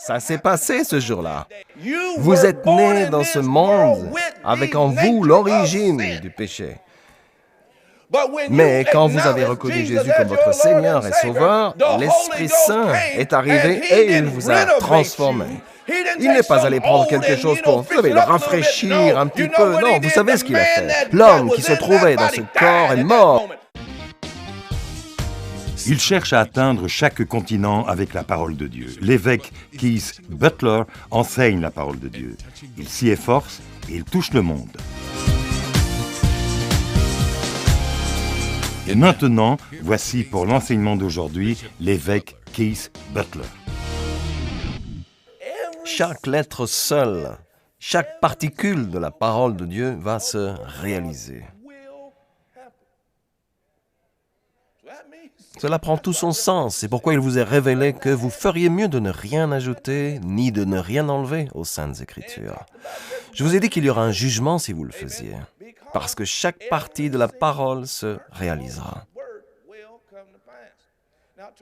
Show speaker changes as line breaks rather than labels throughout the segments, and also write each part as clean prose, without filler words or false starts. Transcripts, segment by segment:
Ça s'est passé ce jour-là. Vous êtes nés dans ce monde avec en vous l'origine du péché. Mais quand vous avez reconnu Jésus comme votre Seigneur et Sauveur, l'Esprit Saint est arrivé et il vous a transformé. Il n'est pas allé prendre quelque chose pour, vous savez, le rafraîchir un petit peu. Non, vous savez ce qu'il a fait. L'homme qui se trouvait dans ce corps est mort.
Il cherche à atteindre chaque continent avec la parole de Dieu. L'évêque Keith Butler enseigne la parole de Dieu. Il s'y efforce et il touche le monde. Et maintenant, voici pour l'enseignement d'aujourd'hui l'évêque Keith Butler.
Chaque lettre seule, chaque particule de la parole de Dieu va se réaliser. Cela prend tout son sens. C'est pourquoi il vous est révélé que vous feriez mieux de ne rien ajouter ni de ne rien enlever aux Saintes Écritures. Je vous ai dit qu'il y aura un jugement si vous le faisiez, parce que chaque partie de la parole se réalisera.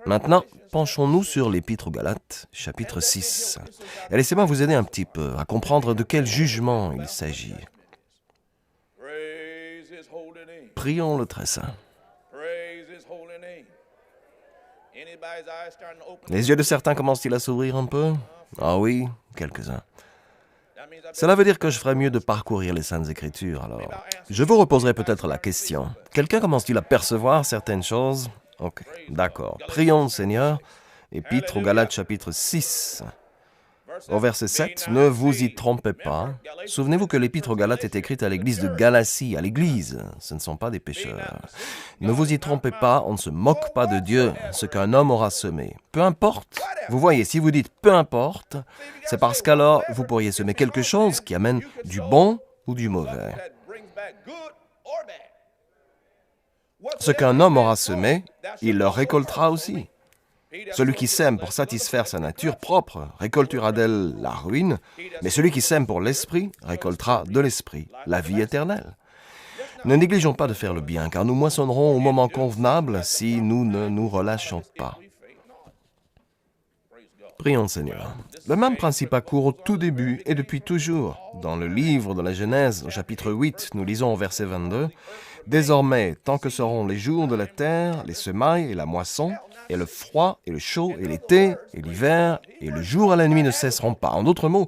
Maintenant, penchons-nous sur l'Épître aux Galates, chapitre 6. Et laissez-moi vous aider un petit peu à comprendre de quel jugement il s'agit. Prions le très saint. Les yeux de certains commencent-ils à s'ouvrir un peu? Ah oui, quelques-uns. Cela veut dire que je ferais mieux de parcourir les Saintes Écritures, alors. Je vous reposerai peut-être la question. Quelqu'un commence-t-il à percevoir certaines choses? Ok, d'accord. Prions le Seigneur. Épître aux Galates, chapitre 6. Au verset 7, « Ne vous y trompez pas. Souvenez-vous que l'Épître aux Galates est écrite à l'église de Galatie, à l'église. Ce ne sont pas des pécheurs. Ne vous y trompez pas, on ne se moque pas de Dieu, ce qu'un homme aura semé. Peu importe. Vous voyez, si vous dites peu importe, c'est parce qu'alors vous pourriez semer quelque chose qui amène du bon ou du mauvais. Ce qu'un homme aura semé, il le récoltera aussi. Celui qui sème pour satisfaire sa nature propre récoltera d'elle la ruine, mais celui qui sème pour l'esprit récoltera de l'esprit la vie éternelle. Ne négligeons pas de faire le bien, car nous moissonnerons au moment convenable si nous ne nous relâchons pas. Prions le Seigneur. Le même principe a cours au tout début et depuis toujours. Dans le livre de la Genèse, au chapitre 8, nous lisons au verset 22, « Désormais, tant que seront les jours de la terre, les semailles et la moisson, et le froid et le chaud et l'été et l'hiver, et le jour et la nuit ne cesseront pas. » En d'autres mots,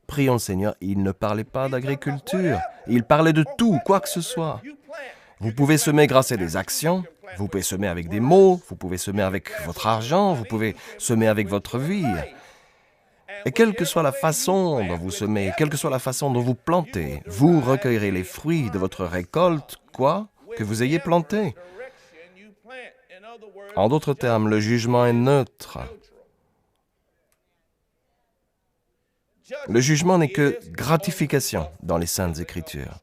prions le Seigneur, il ne parlait pas d'agriculture, il parlait de tout, quoi que ce soit. Vous pouvez semer grâce à des actions, vous pouvez semer avec des mots, vous pouvez semer avec votre argent, vous pouvez semer avec votre vie. Et quelle que soit la façon dont vous semez, quelle que soit la façon dont vous plantez, vous recueillerez les fruits de votre récolte, quoi que vous ayez planté. En d'autres termes, le jugement est neutre. Le jugement n'est que gratification dans les Saintes Écritures.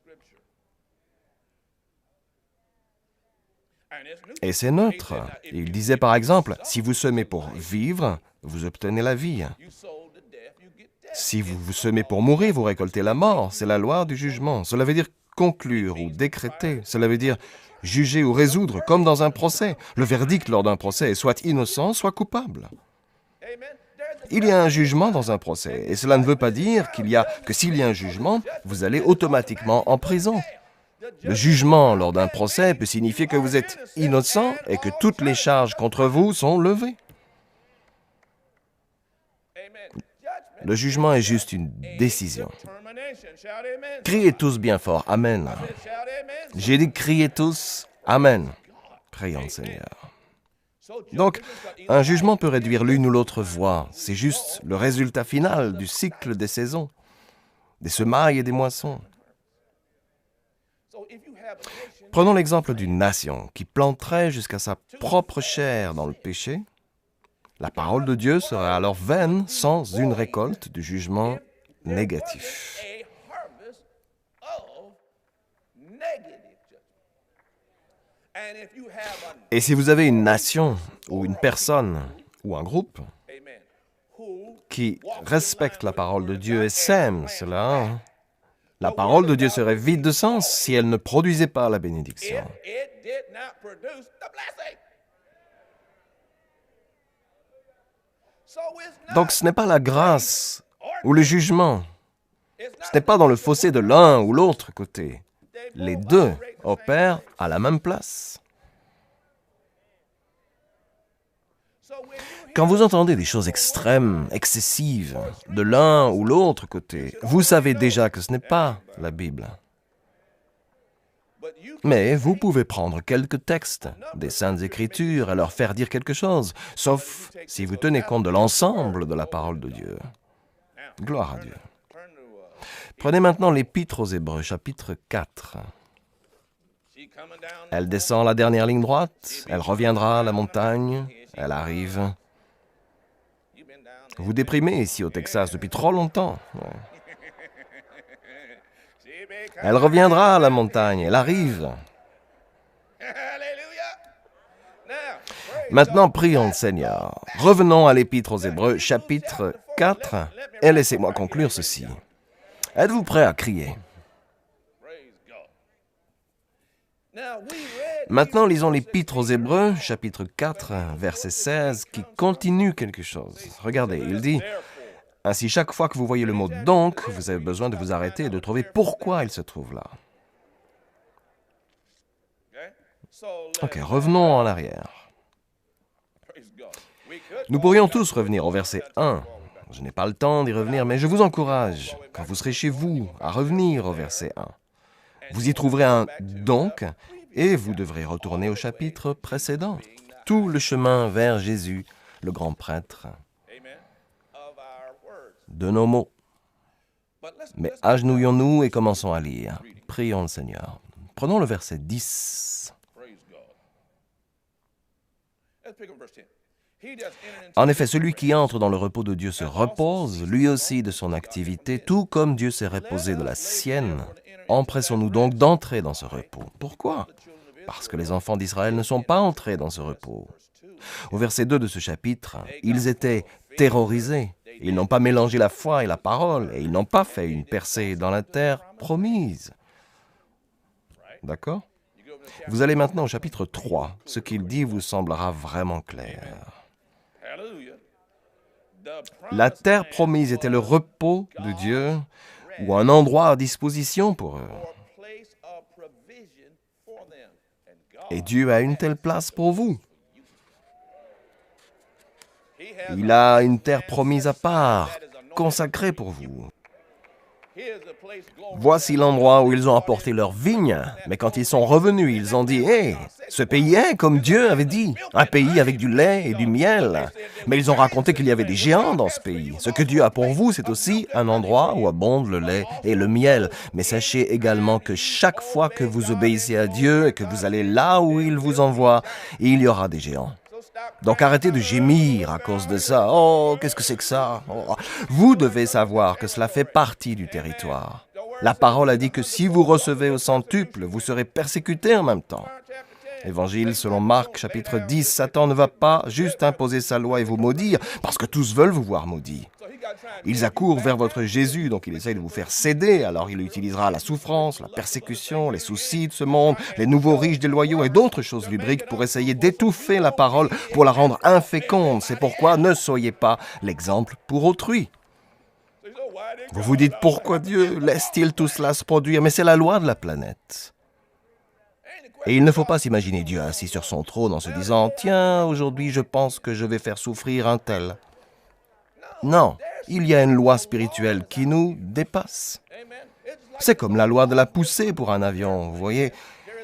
Et c'est neutre. Il disait par exemple, si vous semez pour vivre, vous obtenez la vie. Si vous semez pour mourir, vous récoltez la mort. C'est la loi du jugement. Cela veut dire conclure ou décréter. Cela veut dire juger ou résoudre, comme dans un procès. Le verdict lors d'un procès est soit innocent, soit coupable. Il y a un jugement dans un procès, et cela ne veut pas dire que s'il y a un jugement, vous allez automatiquement en prison. Le jugement lors d'un procès peut signifier que vous êtes innocent et que toutes les charges contre vous sont levées. Le jugement est juste une décision. Criez tous bien fort, Amen. J'ai dit criez tous, Amen. Prions le Seigneur. Donc, un jugement peut réduire l'une ou l'autre voie. C'est juste le résultat final du cycle des saisons, des semailles et des moissons. Prenons l'exemple d'une nation qui planterait jusqu'à sa propre chair dans le péché. La parole de Dieu serait alors vaine sans une récolte du jugement négatif. Et si vous avez une nation ou une personne ou un groupe qui respecte la parole de Dieu et sème cela, la parole de Dieu serait vide de sens si elle ne produisait pas la bénédiction. Donc ce n'est pas la grâce ou le jugement. Ce n'est pas dans le fossé de l'un ou l'autre côté. Les deux opèrent à la même place. Quand vous entendez des choses extrêmes, excessives, de l'un ou l'autre côté, vous savez déjà que ce n'est pas la Bible. Mais vous pouvez prendre quelques textes des Saintes Écritures et leur faire dire quelque chose, sauf si vous tenez compte de l'ensemble de la parole de Dieu. Gloire à Dieu. Prenez maintenant l'Épître aux Hébreux, chapitre 4. Elle descend la dernière ligne droite, elle reviendra à la montagne, elle arrive. Vous déprimez ici au Texas depuis trop longtemps. Elle reviendra à la montagne, elle arrive. Maintenant, prions le Seigneur. Revenons à l'Épître aux Hébreux, chapitre 4, et laissez-moi conclure ceci. Êtes-vous prêts à crier? Maintenant, lisons l'Épître aux Hébreux, chapitre 4, verset 16, qui continue quelque chose. Regardez, il dit, « Ainsi, chaque fois que vous voyez le mot « donc », vous avez besoin de vous arrêter et de trouver pourquoi il se trouve là. » Ok, revenons en arrière. Nous pourrions tous revenir au verset 1. Je n'ai pas le temps d'y revenir, mais je vous encourage, quand vous serez chez vous, à revenir au verset 1. Vous y trouverez un « donc » et vous devrez retourner au chapitre précédent. Tout le chemin vers Jésus, le grand prêtre, de nos mots. Mais agenouillons-nous et commençons à lire. Prions le Seigneur. Prenons le verset 10. En effet, celui qui entre dans le repos de Dieu se repose, lui aussi de son activité, tout comme Dieu s'est reposé de la sienne. Empressons-nous donc d'entrer dans ce repos. Pourquoi? Parce que les enfants d'Israël ne sont pas entrés dans ce repos. Au verset 2 de ce chapitre, ils étaient terrorisés. Ils n'ont pas mélangé la foi et la parole, et ils n'ont pas fait une percée dans la terre promise. D'accord? Vous allez maintenant au chapitre 3. Ce qu'il dit vous semblera vraiment clair. La terre promise était le repos de Dieu, ou un endroit à disposition pour eux. Et Dieu a une telle place pour vous. Il a une terre promise à part, consacrée pour vous. Voici l'endroit où ils ont apporté leurs vignes, mais quand ils sont revenus, ils ont dit « Hé, ce pays est comme Dieu avait dit, un pays avec du lait et du miel. » Mais ils ont raconté qu'il y avait des géants dans ce pays. Ce que Dieu a pour vous, c'est aussi un endroit où abonde le lait et le miel. Mais sachez également que chaque fois que vous obéissez à Dieu et que vous allez là où il vous envoie, il y aura des géants. Donc arrêtez de gémir à cause de ça. Oh, qu'est-ce que c'est que ça? Oh. Vous devez savoir que cela fait partie du territoire. La parole a dit que si vous recevez au centuple, vous serez persécutés en même temps. Évangile selon Marc, chapitre 10, Satan ne va pas juste imposer sa loi et vous maudire, parce que tous veulent vous voir maudits. Ils accourent vers votre Jésus, donc il essaye de vous faire céder, alors il utilisera la souffrance, la persécution, les soucis de ce monde, les nouveaux riches déloyaux et d'autres choses lubriques pour essayer d'étouffer la parole, pour la rendre inféconde. C'est pourquoi ne soyez pas l'exemple pour autrui. Vous vous dites, pourquoi Dieu laisse-t-il tout cela se produire? Mais c'est la loi de la planète. Et il ne faut pas s'imaginer Dieu assis sur son trône en se disant « Tiens, aujourd'hui je pense que je vais faire souffrir un tel. » Non, il y a une loi spirituelle qui nous dépasse. C'est comme la loi de la poussée pour un avion, vous voyez.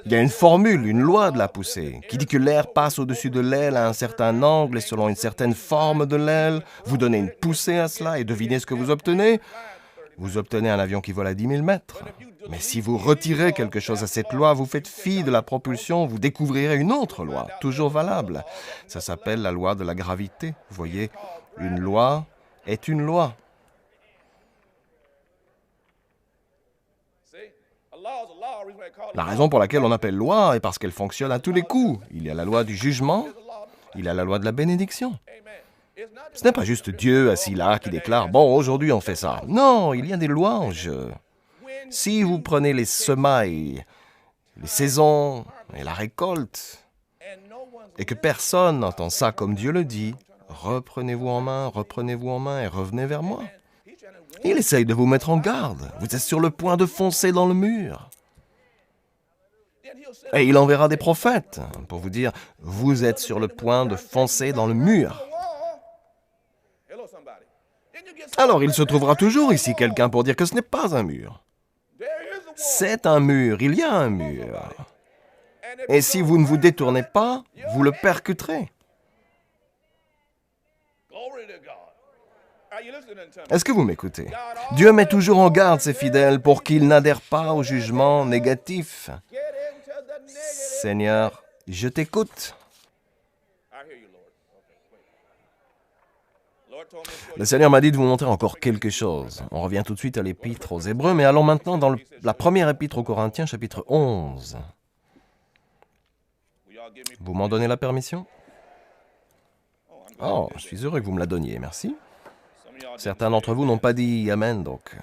Il y a une formule, une loi de la poussée, qui dit que l'air passe au-dessus de l'aile à un certain angle et selon une certaine forme de l'aile. Vous donnez une poussée à cela et devinez ce que vous obtenez. Vous obtenez un avion qui vole à 10 000 mètres. Mais si vous retirez quelque chose à cette loi, vous faites fi de la propulsion, vous découvrirez une autre loi, toujours valable. Ça s'appelle la loi de la gravité. Vous voyez, une loi est une loi. La raison pour laquelle on appelle loi est parce qu'elle fonctionne à tous les coups. Il y a la loi du jugement, il y a la loi de la bénédiction. Ce n'est pas juste Dieu assis là qui déclare « Bon, aujourd'hui on fait ça ». Non, il y a des lois en jeu. Si vous prenez les semailles, les saisons et la récolte, et que personne n'entend ça comme Dieu le dit, reprenez-vous en main et revenez vers moi. Il essaye de vous mettre en garde. Vous êtes sur le point de foncer dans le mur. Et il enverra des prophètes pour vous dire, vous êtes sur le point de foncer dans le mur. Alors il se trouvera toujours ici quelqu'un pour dire que ce n'est pas un mur. C'est un mur, il y a un mur. Et si vous ne vous détournez pas, vous le percuterez. Est-ce que vous m'écoutez? Dieu met toujours en garde ses fidèles pour qu'ils n'adhèrent pas au jugement négatif. Seigneur, je t'écoute. Le Seigneur m'a dit de vous montrer encore quelque chose. On revient tout de suite à l'épître aux Hébreux, mais allons maintenant dans la première épître aux Corinthiens, chapitre 11. Vous m'en donnez la permission? Oh, je suis heureux que vous me la donniez, merci. Certains d'entre vous n'ont pas dit Amen, donc.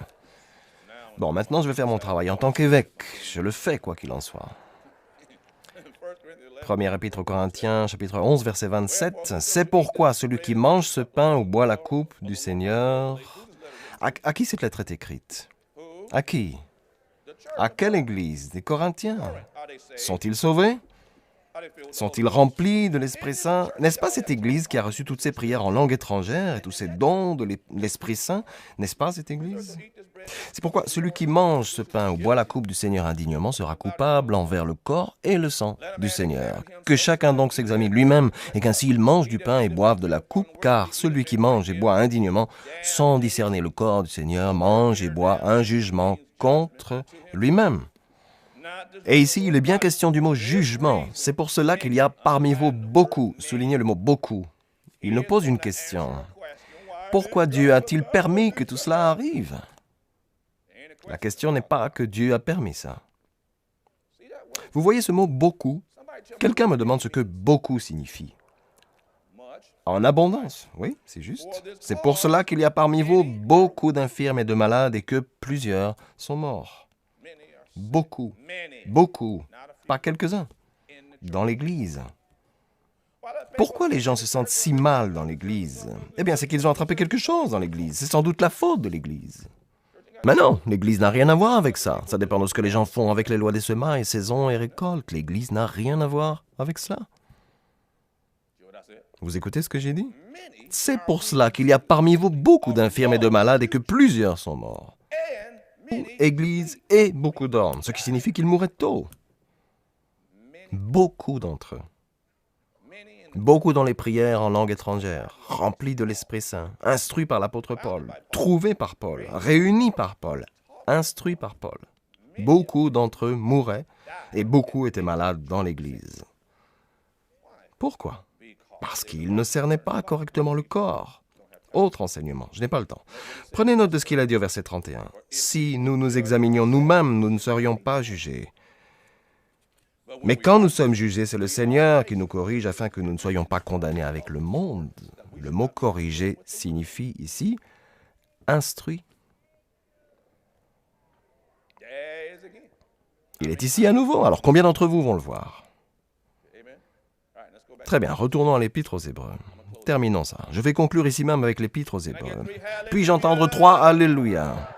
Bon, maintenant je vais faire mon travail en tant qu'évêque. Je le fais, quoi qu'il en soit. Première épître aux Corinthiens, chapitre 11, verset 27. « C'est pourquoi celui qui mange ce pain ou boit la coupe du Seigneur... » À qui cette lettre est écrite? À qui? À quelle église? Des Corinthiens? Sont-ils sauvés? Sont-ils remplis de l'Esprit Saint? N'est-ce pas cette église qui a reçu toutes ces prières en langue étrangère et tous ces dons de l'Esprit Saint? N'est-ce pas cette église? C'est pourquoi celui qui mange ce pain ou boit la coupe du Seigneur indignement sera coupable envers le corps et le sang du Seigneur. Que chacun donc s'examine lui-même et qu'ainsi il mange du pain et boive de la coupe, car celui qui mange et boit indignement, sans discerner le corps du Seigneur, mange et boit un jugement contre lui-même. Et ici, il est bien question du mot « jugement ». C'est pour cela qu'il y a parmi vous beaucoup, soulignez le mot « beaucoup ». Il nous pose une question. Pourquoi Dieu a-t-il permis que tout cela arrive? La question n'est pas que Dieu a permis ça. Vous voyez ce mot « beaucoup ». Quelqu'un me demande ce que « beaucoup » signifie. En abondance, oui, c'est juste. C'est pour cela qu'il y a parmi vous beaucoup d'infirmes et de malades et que plusieurs sont morts. Beaucoup, beaucoup, pas quelques-uns, dans l'Église. Pourquoi les gens se sentent si mal dans l'Église? Eh bien, c'est qu'ils ont attrapé quelque chose dans l'Église. C'est sans doute la faute de l'Église. Mais non, l'Église n'a rien à voir avec ça. Ça dépend de ce que les gens font avec les lois des semailles, saisons et récoltes. L'Église n'a rien à voir avec cela. Vous écoutez ce que j'ai dit? C'est pour cela qu'il y a parmi vous beaucoup d'infirmes et de malades et que plusieurs sont morts. Église et beaucoup d'hommes, ce qui signifie qu'ils mourraient tôt. Beaucoup d'entre eux. Beaucoup dans les prières en langue étrangère, remplis de l'Esprit Saint, instruits par l'apôtre Paul, trouvés par Paul, réunis par Paul, instruits par Paul. Beaucoup d'entre eux mouraient et beaucoup étaient malades dans l'Église. Pourquoi? Parce qu'ils ne cernaient pas correctement le corps. Autre enseignement, je n'ai pas le temps. Prenez note de ce qu'il a dit au verset 31. « Si nous nous examinions nous-mêmes, nous ne serions pas jugés. Mais quand nous sommes jugés, c'est le Seigneur qui nous corrige afin que nous ne soyons pas condamnés avec le monde. » Le mot « corriger » signifie ici « instruit ». Il est ici à nouveau, alors combien d'entre vous vont le voir? Très bien, retournons à l'Épître aux Hébreux. Terminons ça. Je vais conclure ici même avec l'Épître aux Hébreux. Puis-je entendre 3 Alléluia?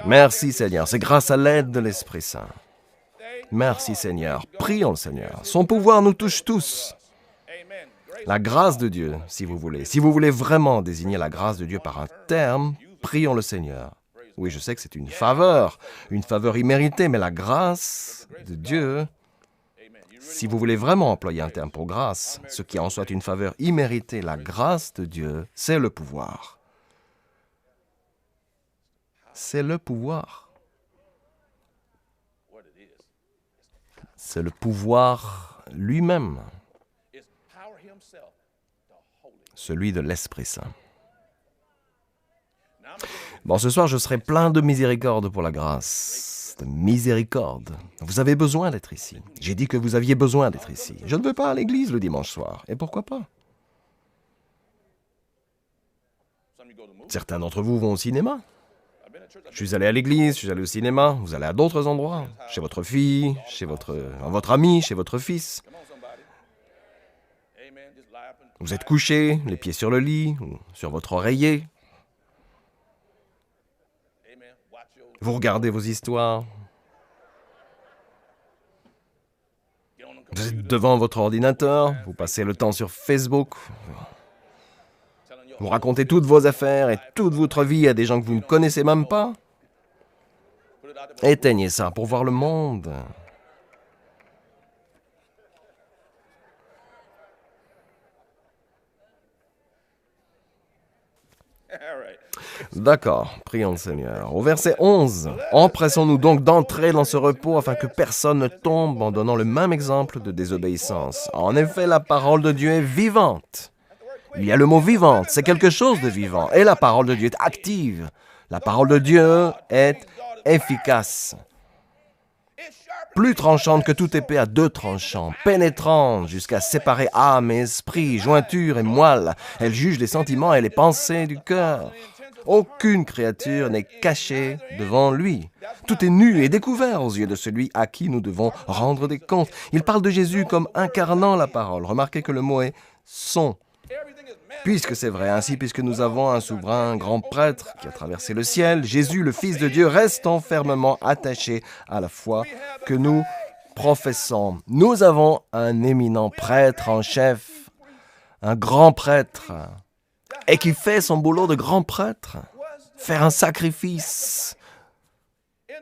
Merci Seigneur, c'est grâce à l'aide de l'Esprit Saint. Merci Seigneur, prions le Seigneur. Son pouvoir nous touche tous. La grâce de Dieu, si vous voulez. Si vous voulez vraiment désigner la grâce de Dieu par un terme, prions le Seigneur. Oui, je sais que c'est une faveur imméritée, mais la grâce de Dieu, si vous voulez vraiment employer un terme pour grâce, ce qui en soit une faveur imméritée, la grâce de Dieu, c'est le pouvoir. C'est le pouvoir. C'est le pouvoir lui-même, celui de l'Esprit Saint. Bon, ce soir, je serai plein de miséricorde pour la grâce. De miséricorde. Vous avez besoin d'être ici. J'ai dit que vous aviez besoin d'être ici. Je ne veux pas à l'église le dimanche soir. Et pourquoi pas? Certains d'entre vous vont au cinéma. Je suis allé à l'église, je suis allé au cinéma, vous allez à d'autres endroits, chez votre fille, chez votre ami, chez votre fils. Vous êtes couché, les pieds sur le lit, ou sur votre oreiller. Vous regardez vos histoires. Vous êtes devant votre ordinateur, vous passez le temps sur Facebook. Vous racontez toutes vos affaires et toute votre vie à des gens que vous ne connaissez même pas. Éteignez ça pour voir le monde. D'accord, prions le Seigneur. Au verset 11, « Empressons-nous donc d'entrer dans ce repos afin que personne ne tombe en donnant le même exemple de désobéissance. En effet, la parole de Dieu est vivante. » Il y a le mot « vivante », c'est quelque chose de vivant. Et la parole de Dieu est active. La parole de Dieu est efficace. Plus tranchante que toute épée à deux tranchants, pénétrante jusqu'à séparer âme et esprit, jointure et moelle. Elle juge les sentiments et les pensées du cœur. Aucune créature n'est cachée devant lui. Tout est nu et découvert aux yeux de celui à qui nous devons rendre des comptes. Il parle de Jésus comme incarnant la parole. Remarquez que le mot est « son ». Puisque c'est vrai ainsi, puisque nous avons un souverain grand prêtre qui a traversé le ciel, Jésus, le Fils de Dieu, restant fermement attaché à la foi que nous professons. Nous avons un éminent prêtre en chef, un grand prêtre, et qui fait son boulot de grand prêtre, faire un sacrifice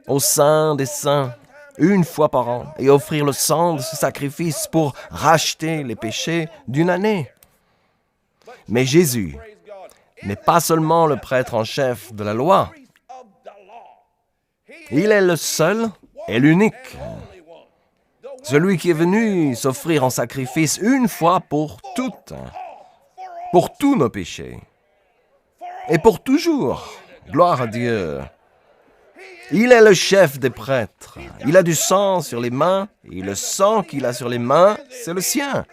au sein des saints, une fois par an, et offrir le sang de ce sacrifice pour racheter les péchés d'une année. Mais Jésus n'est pas seulement le prêtre en chef de la loi. Il est le seul et l'unique. Celui qui est venu s'offrir en sacrifice une fois pour toutes, pour tous nos péchés, et pour toujours. Gloire à Dieu. Il est le chef des prêtres. Il a du sang sur les mains, et le sang qu'il a sur les mains, c'est le sien.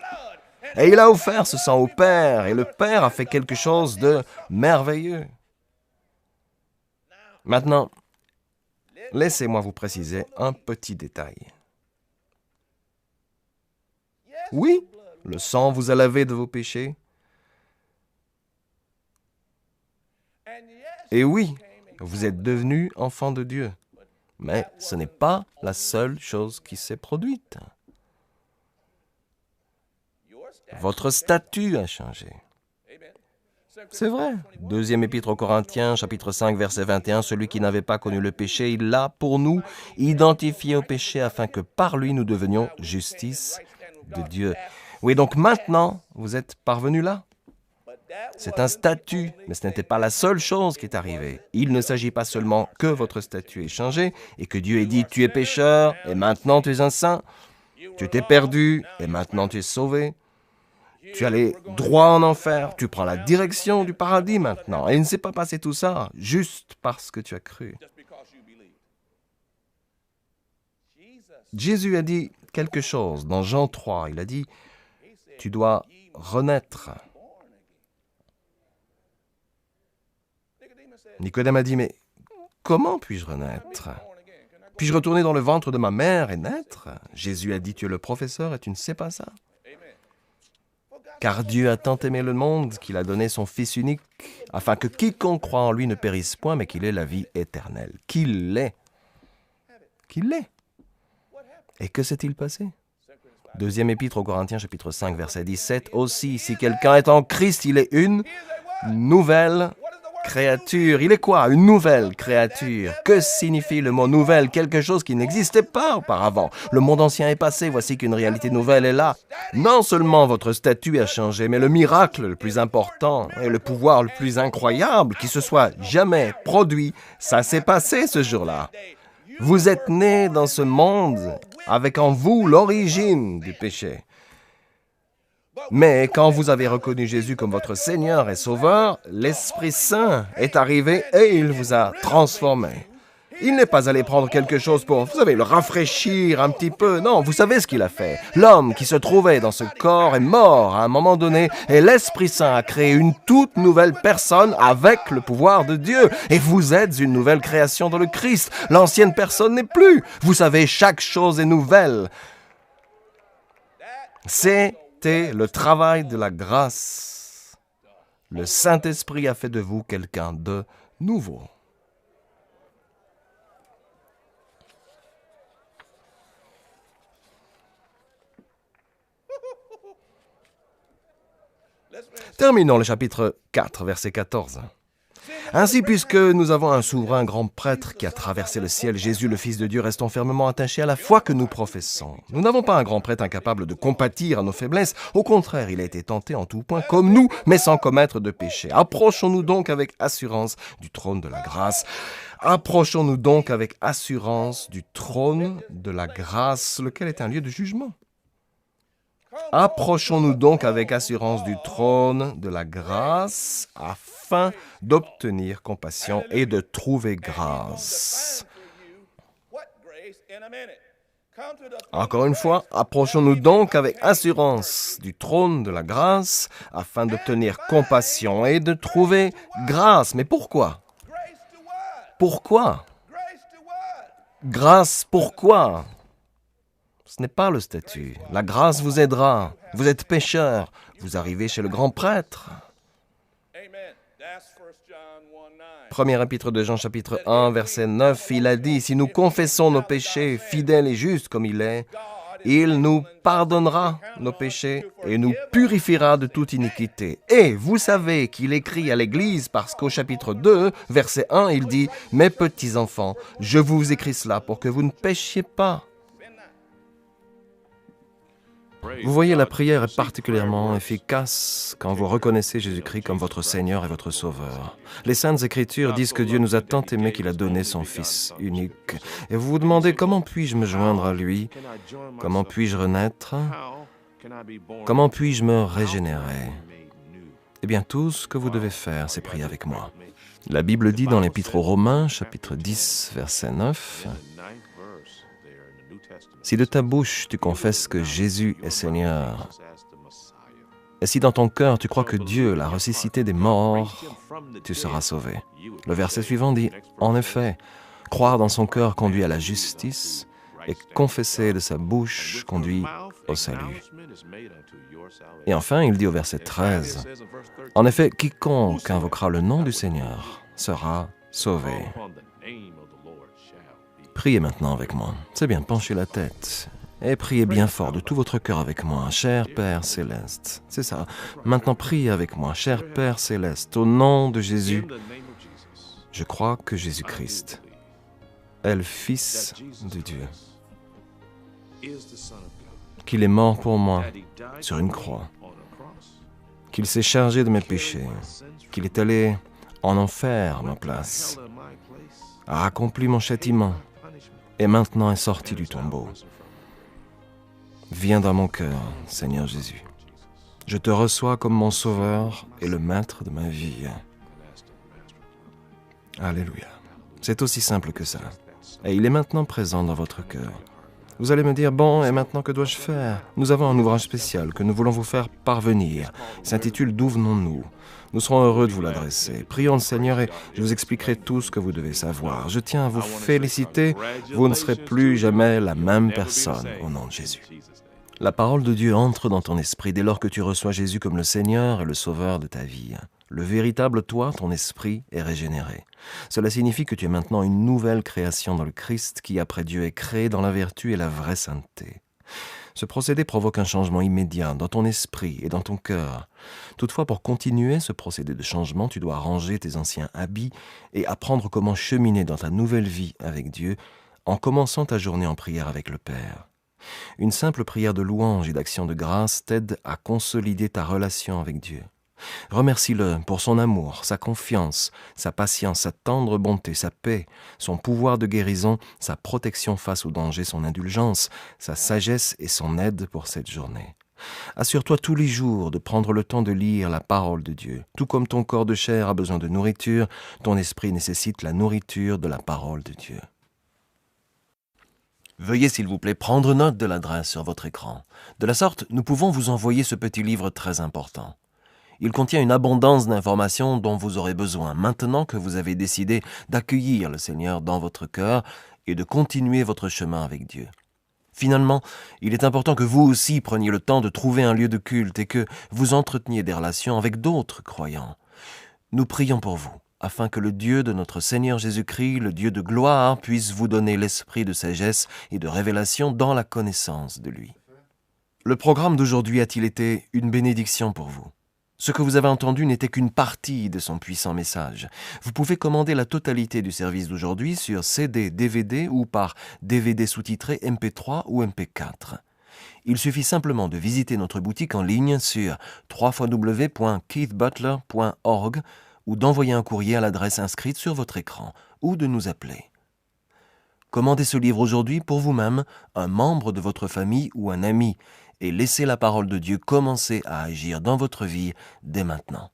Et il a offert ce sang au Père, et le Père a fait quelque chose de merveilleux. Maintenant, laissez-moi vous préciser un petit détail. Oui, le sang vous a lavé de vos péchés. Et oui, vous êtes devenus enfants de Dieu. Mais ce n'est pas la seule chose qui s'est produite. Votre statut a changé. C'est vrai. Deuxième épître aux Corinthiens, chapitre 5, verset 21, « Celui qui n'avait pas connu le péché, il l'a, pour nous, identifié au péché, afin que par lui nous devenions justice de Dieu. » Oui, donc maintenant, vous êtes parvenus là. C'est un statut, mais ce n'était pas la seule chose qui est arrivée. Il ne s'agit pas seulement que votre statut ait changé et que Dieu ait dit « Tu es pécheur et maintenant tu es un saint. Tu t'es perdu et maintenant tu es sauvé. Tu allais droit en enfer. Tu prends la direction du paradis maintenant. » Et il ne s'est pas passé tout ça juste parce que tu as cru. Jésus a dit quelque chose dans Jean 3. Il a dit « Tu dois renaître. » Nicodème a dit, mais comment puis-je renaître? Puis-je retourner dans le ventre de ma mère et naître? Jésus a dit, tu es le professeur et tu ne sais pas ça. Car Dieu a tant aimé le monde qu'il a donné son Fils unique, afin que quiconque croit en lui ne périsse point, mais qu'il ait la vie éternelle. Qu'il l'ait. Qu'il l'ait. Et que s'est-il passé? Deuxième épître aux Corinthiens, chapitre 5, verset 17. Aussi, si quelqu'un est en Christ, il est une nouvelle créature. Il est quoi? Une nouvelle créature. Que signifie le mot nouvelle? Quelque chose qui n'existait pas auparavant. Le monde ancien est passé, voici qu'une réalité nouvelle est là. Non seulement votre statut a changé, mais le miracle le plus important et le pouvoir le plus incroyable qui se soit jamais produit, ça s'est passé ce jour-là. Vous êtes nés dans ce monde avec en vous l'origine du péché. Mais quand vous avez reconnu Jésus comme votre Seigneur et Sauveur, l'Esprit Saint est arrivé et il vous a transformé. Il n'est pas allé prendre quelque chose pour, vous savez, le rafraîchir un petit peu. Non, vous savez ce qu'il a fait. L'homme qui se trouvait dans ce corps est mort à un moment donné et l'Esprit Saint a créé une toute nouvelle personne avec le pouvoir de Dieu. Et vous êtes une nouvelle création dans le Christ. L'ancienne personne n'est plus. Vous savez, chaque chose est nouvelle. C'était le travail de la grâce. Le Saint-Esprit a fait de vous quelqu'un de nouveau. Terminons le chapitre 4, verset 14. Ainsi, puisque nous avons un souverain grand prêtre qui a traversé le ciel, Jésus, le Fils de Dieu, restons fermement attachés à la foi que nous professons. Nous n'avons pas un grand prêtre incapable de compatir à nos faiblesses. Au contraire, il a été tenté en tout point comme nous, mais sans commettre de péché. Approchons-nous donc avec assurance du trône de la grâce. Approchons-nous donc avec assurance du trône de la grâce, lequel est un lieu de jugement. Approchons-nous donc avec assurance du trône de la grâce afin d'obtenir compassion et de trouver grâce. Encore une fois, approchons-nous donc avec assurance du trône de la grâce afin d'obtenir compassion et de trouver grâce. Mais pourquoi? Pourquoi? Grâce pourquoi? Ce n'est pas le statut. La grâce vous aidera. Vous êtes pécheur. Vous arrivez chez le grand prêtre. Premier épître de Jean, chapitre 1, verset 9, il a dit, « Si nous confessons nos péchés, fidèle et juste comme il est, il nous pardonnera nos péchés et nous purifiera de toute iniquité. » Et vous savez qu'il écrit à l'Église parce qu'au chapitre 2, verset 1, il dit, « Mes petits enfants, je vous écris cela pour que vous ne péchiez pas. » Vous voyez, la prière est particulièrement efficace quand vous reconnaissez Jésus-Christ comme votre Seigneur et votre Sauveur. Les Saintes Écritures disent que Dieu nous a tant aimés qu'il a donné son Fils unique. Et vous vous demandez, comment puis-je me joindre à lui? Comment puis-je renaître? Comment puis-je me régénérer? Eh bien, tout ce que vous devez faire, c'est prier avec moi. La Bible dit dans l'Épître aux Romains, chapitre 10, verset 9, « Si de ta bouche tu confesses que Jésus est Seigneur, et si dans ton cœur tu crois que Dieu l'a ressuscité des morts, tu seras sauvé. » Le verset suivant dit, « En effet, croire dans son cœur conduit à la justice, et confesser de sa bouche conduit au salut. » Et enfin, il dit au verset 13, « En effet, quiconque invoquera le nom du Seigneur sera sauvé. » Priez maintenant avec moi. C'est bien, penchez la tête. Et priez bien fort de tout votre cœur avec moi, cher Père Céleste. C'est ça. Maintenant, priez avec moi, cher Père Céleste. Au nom de Jésus, je crois que Jésus-Christ est le Fils de Dieu. Qu'il est mort pour moi sur une croix. Qu'il s'est chargé de mes péchés. Qu'il est allé en enfer à ma place. A accompli mon châtiment. Et maintenant est sorti du tombeau. Viens dans mon cœur, Seigneur Jésus. Je te reçois comme mon sauveur et le maître de ma vie. Alléluia. C'est aussi simple que ça. Et il est maintenant présent dans votre cœur. Vous allez me dire, bon, et maintenant que dois-je faire? Nous avons un ouvrage spécial que nous voulons vous faire parvenir. Il s'intitule « D'où venons-nous » Nous serons heureux de vous l'adresser. Prions le Seigneur et je vous expliquerai tout ce que vous devez savoir. Je tiens à vous féliciter. Vous ne serez plus jamais la même personne au nom de Jésus. La parole de Dieu entre dans ton esprit dès lors que tu reçois Jésus comme le Seigneur et le Sauveur de ta vie. Le véritable toi, ton esprit, est régénéré. Cela signifie que tu es maintenant une nouvelle création dans le Christ qui, après Dieu, est créé dans la vertu et la vraie sainteté. Ce procédé provoque un changement immédiat dans ton esprit et dans ton cœur. Toutefois, pour continuer ce procédé de changement, tu dois ranger tes anciens habits et apprendre comment cheminer dans ta nouvelle vie avec Dieu en commençant ta journée en prière avec le Père. Une simple prière de louange et d'action de grâce t'aide à consolider ta relation avec Dieu. Remercie-le pour son amour, sa confiance, sa patience, sa tendre bonté, sa paix, son pouvoir de guérison, sa protection face au danger, son indulgence, sa sagesse et son aide pour cette journée. Assure-toi tous les jours de prendre le temps de lire la parole de Dieu. Tout comme ton corps de chair a besoin de nourriture, ton esprit nécessite la nourriture de la parole de Dieu. Veuillez s'il vous plaît prendre note de l'adresse sur votre écran. De la sorte, nous pouvons vous envoyer ce petit livre très important. Il contient une abondance d'informations dont vous aurez besoin maintenant que vous avez décidé d'accueillir le Seigneur dans votre cœur et de continuer votre chemin avec Dieu. Finalement, il est important que vous aussi preniez le temps de trouver un lieu de culte et que vous entreteniez des relations avec d'autres croyants. Nous prions pour vous, afin que le Dieu de notre Seigneur Jésus-Christ, le Dieu de gloire, puisse vous donner l'esprit de sagesse et de révélation dans la connaissance de lui. Le programme d'aujourd'hui a-t-il été une bénédiction pour vous? Ce que vous avez entendu n'était qu'une partie de son puissant message. Vous pouvez commander la totalité du service d'aujourd'hui sur CD, DVD ou par DVD sous-titré MP3 ou MP4. Il suffit simplement de visiter notre boutique en ligne sur www.keithbutler.org ou d'envoyer un courrier à l'adresse inscrite sur votre écran ou de nous appeler. Commandez ce livre aujourd'hui pour vous-même, un membre de votre famille ou un ami, et laissez la parole de Dieu commencer à agir dans votre vie dès maintenant.